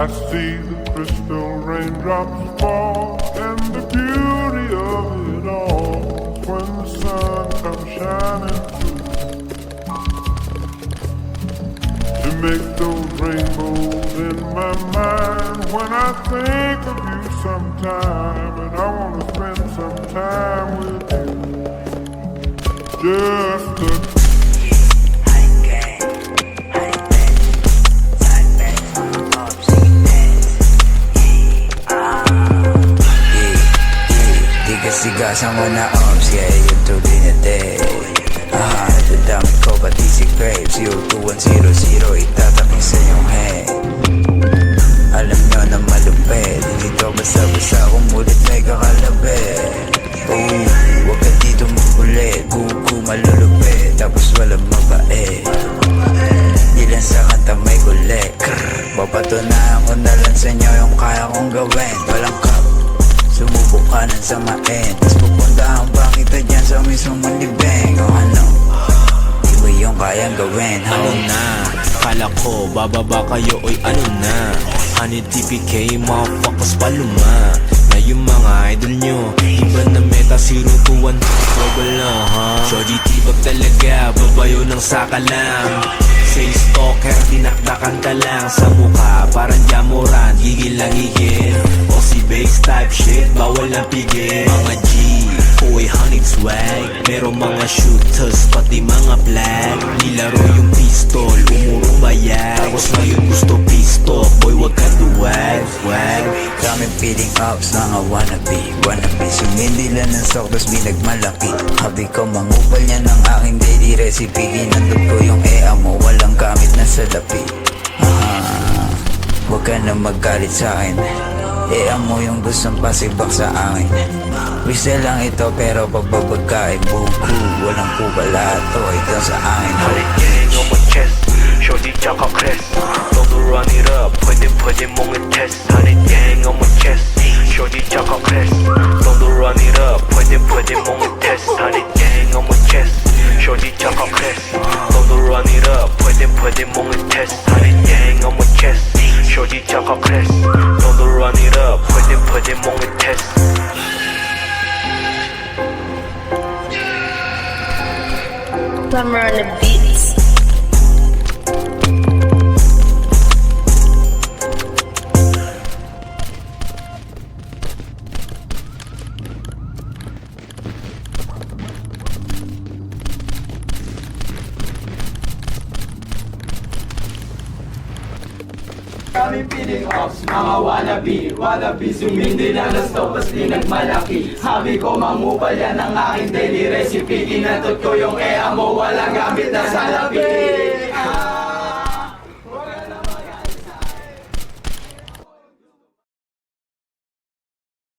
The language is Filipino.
I see the crystal raindrops fall, and the beauty of it all is when the sun comes shining through to make those rainbows in my mind. When I think of you sometime, and I want to spend some time with you, just to sigasan mo na arms, yeah, yung tuloy na day. Dadamit ko pati si Grapes, 02100, itatakin sa iyong head. Alam nyo na malupit, hindi to basta-basta, kumulit may kakalabit. Huwag ka dito makulit, buko malulupit, tapos walang mabait. Di lang sa kanta may kulit, papatunayan ko na lang sa inyo yung kaya kong gawin. Walang cup, sumubok ka ng samain, tas pupuntahan pa kita dyan sa mismong libeng. O ano, di mo yung kayang gawin, ho? Ano na, kala ko bababa kayo, oy ano na. Honey TPK, motherfuckers paluma. Na yung mga idol nyo, iba na meta, 021 global na ha. Shorty tibag talaga, babayo ng sakalam. Say stalker, dinakdakan ka lang sa mukha, parang jamuran, gigil lang gigil. O si base type shit, bawal ang pigil. Mga G, boy honey swag, merong mga shooters, pati mga black. Nilaro yung pistol, umurong bayag, tapos ngayon gusto pistol, boy wag ka duwag, wag. Daming feeling ups, mga wannabe sumindi lang ng sok, tas binagmalaki. Habi ko mangupal niya ng aking daily recipe, ginandog ko yung ea mo, walang gamit na salapi. Huwag ka na magalit sa'kin, ea mo yung gustong pasibak sa akin. Whistle lang ito pero pagbabagkain, buku, walang kubalato, ito sa akin. Halikin mo chest, shorty tsaka crest. Don't run it up, pwede mong i-test. Halikin mo chest, shorty tsaka crest. Don't run it up, pwede mong i-test. Halikin mo chest, shorty tsaka crest. Don't run it up, pwede mong i-test. Halikin mo chest, shorty tsaka crest. Don't run it up, pwede mong i-test. Plumber on the beats. Kaming feeding ops, mga wannabe sumindi lang na stop, pas pinagmalaki. Habi ko mangupal yan ang aking daily recipe. Kinatot ko yung ea mo, walang gamit na salapi.